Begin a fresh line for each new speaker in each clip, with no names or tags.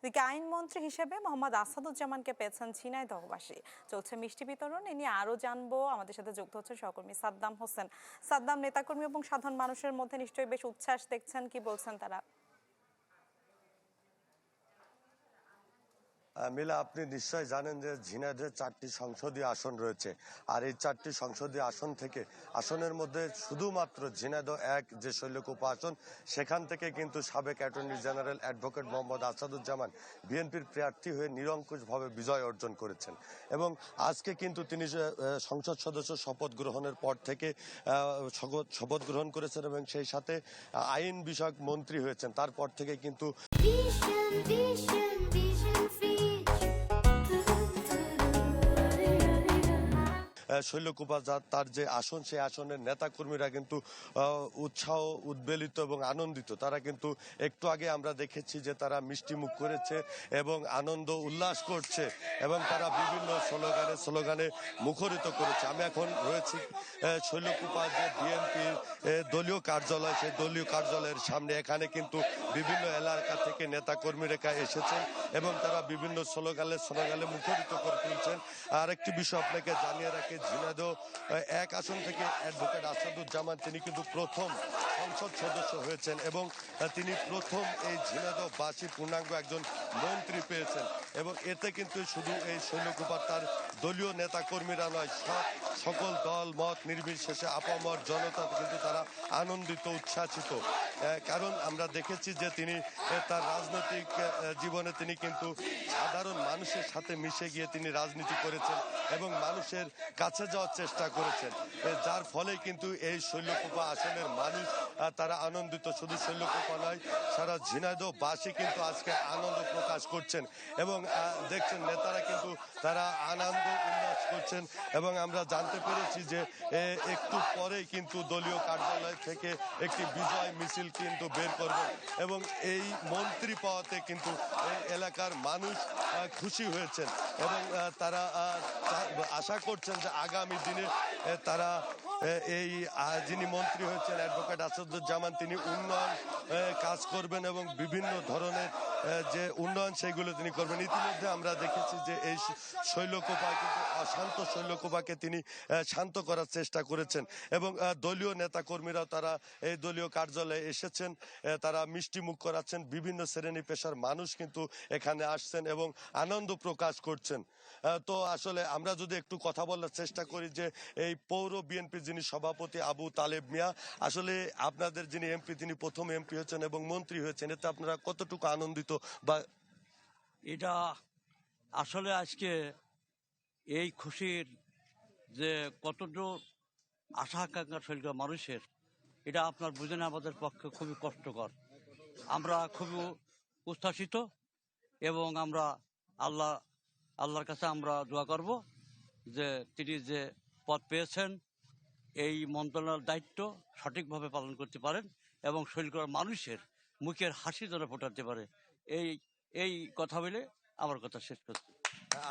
এদিকে আইনমন্ত্রী হিসেবে মোহাম্মদ আসাদুজ্জামানকে পেয়েছেন ঝিনাইদহবাসী। চলছে মিষ্টি বিতরণ। এ নিয়ে আরো জানবো। আমাদের সাথে যুক্ত হচ্ছে সহকর্মী সাদ্দাম হোসেন। সাদ্দাম, নেতাকর্মী এবং সাধারণ মানুষের মধ্যে নিশ্চয়ই বেশ উচ্ছ্বাস দেখছেন, কি বলছেন তারা?
মিলা, আপনি নিশ্চয় জানেন যে ঝিনাইদহে 4টি সংসদীয় আসন রয়েছে। আর এই 4টি সংসদীয় আসন থেকে আসনের মধ্যে শুধুমাত্র ঝিনাইদহ 1 যে শৈলকুপা আসন, সেখান থেকে কিন্তু সাবেক attorney general advocate Mohammad Asaduzzaman বিএনপির প্রার্থী হয়ে নিরঙ্কুশভাবে বিজয় অর্জন করেছেন। এবং আজকে কিন্তু তিনি সংসদ সদস্য শপথ গ্রহণের পর থেকে শপথ গ্রহণ করেছেন এবং সেই সাথে আইন বিষয়ক মন্ত্রী হয়েছেন। তারপর থেকে কিন্তু শৈলকুপা তার যে আসন, সেই আসনের নেতাকর্মীরা কিন্তু উৎসাহ উদ্বেলিত এবং আনন্দিত। তারা কিন্তু একটু আগে আমরা দেখেছি যে তারা মিষ্টি মুখ করেছে এবং আনন্দ উল্লাস করছে এবং তারা বিভিন্ন স্লোগানে মুখরিত করেছে। আমি এখন রয়েছি শৈলকুপা যে বিএনপির দলীয় কার্যালয়, সেই দলীয় কার্যালয়ের সামনে। এখানে কিন্তু বিভিন্ন এলাকা থেকে নেতাকর্মীরা এসেছেন এবং তারা বিভিন্ন স্লোগানে মুখরিত করে তুলছেন। আর একটি বিষয় আপনাকে জানিয়ে রাখি, ঝিনাইদহ 1 আসন থেকে অ্যাডভোকেট আসাদুজ্জামান তিনি কিন্তু প্রথম সংসদ সদস্য হয়েছেন এবং তিনি প্রথম এই ঝিনাইদহবাসী পূর্ণাঙ্গ একজন মন্ত্রী পেয়েছেন। এবং এতে কিন্তু শুধু এই শৈলকুপার তার দলীয় নেতাকর্মীরা নয়, সকল দল মত নির্বিশেষে আপামর জনতা কিন্তু তারা আনন্দিত, উচ্ছ্বাসিত। কারণ আমরা দেখেছি যে তিনি তার রাজনৈতিক জীবনে তিনি কিন্তু সাধারণ মানুষের সাথে মিশে গিয়ে তিনি রাজনীতি করেছেন এবং মানুষের কাছে যাওয়ার চেষ্টা করেছেন, যার ফলে কিন্তু এই শৈলকুপা আসনের মানুষ তারা আনন্দিত। শুধু শৈলকুপা নয়, সারা ঝিনাইদহবাসী কিন্তু আজকে আনন্দ প্রকাশ করছেন এবং দেখছেন নেতারা কিন্তু তারা আনন্দ উল্লাস করছেন। এবং আমরা জানতে পেরেছি যে একটু পরেই কিন্তু দলীয় কার্যালয় থেকে একটি বিজয় মিছিল কিন্তু বের করবেন এবং এই মন্ত্রী পাওয়াতে কিন্তু এলাকার মানুষ খুশি হয়েছেন এবং তারা আশা করছেন যে আগামী দিনে তারা এই যিনি মন্ত্রী হয়েছেন অ্যাডভোকেট আসাদুজ্জামান, তিনি উন্নয়ন কাজ করবেন এবং বিভিন্ন ধরনের যে উন্নয়ন সেগুলো তিনি করবেন। ইতিমধ্যে আমরা দেখেছি যে এই শৈলকুপায় কিন্তু অশান্ত শৈলকুপাকে তিনি শান্ত করার চেষ্টা করেছেন এবং দলীয় নেতাকর্মীরাও তারা এই দলীয় কার্যালয়ে এসেছেন, তারা মিষ্টি মুখ করাচ্ছেন। বিভিন্ন শ্রেণী পেশার মানুষ কিন্তু এখানে আসছেন এবং আনন্দ প্রকাশ করছেন। তো আসলে আমরা যদি একটু কথা বলার চেষ্টা করি যে এই পৌর বিএনপি যিনি সভাপতি আবু তালেব মিয়া, আসলে আপনাদের যিনি এমপি তিনি প্রথম এমপি হয়েছেন এবং মন্ত্রী হয়েছেন, এতে আপনারা কতটুকু আনন্দিত? বা
এটা আসলে আজকে এই খুশির যে কতটুকু আশা আকাঙ্ক্ষা শৈল মানুষের, এটা আপনার বুঝে না আমাদের পক্ষে খুবই কষ্টকর। আমরা খুবই উচ্ছ্বাসিত এবং আমরা আল্লাহর কাছে আমরা দোয়া করব যে তিনি যে পদ পেয়েছেন এই মন্ত্রণালয়ের দায়িত্ব সঠিকভাবে পালন করতে পারেন এবং শৈলকুপার মানুষের মুখের হাসি যেন ফোটাতে পারে। এই এই কথা বলে আমার কথা শেষ করছি।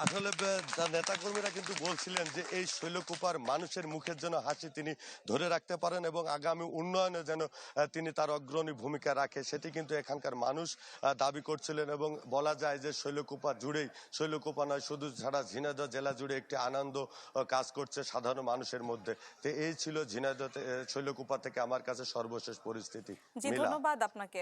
আসলে নেতাকর্মীরা কিন্তু বলছিলেন যে এই শৈলকুপার মানুষের মুখের জন্য হাসি তিনি ধরে রাখতে পারেন এবং আগামী উন্নয়নে যেন তিনি তার অগ্রণী ভূমিকা রাখে, সেটি কিন্তু এখানকার মানুষ দাবি করছিলেন। এবং বলা যায় যে শৈলকুপা জুড়েই, শৈলকুপা নয় শুধু সারা ঝিনাইদহ জেলা জুড়ে একটি আনন্দ কাজ করছে সাধারণ মানুষের মধ্যে। তো এই ছিল ঝিনাইদহ শৈলকুপা থেকে আমার কাছে সর্বশেষ পরিস্থিতি।
জি,
মিলা।
ধন্যবাদ আপনাকে।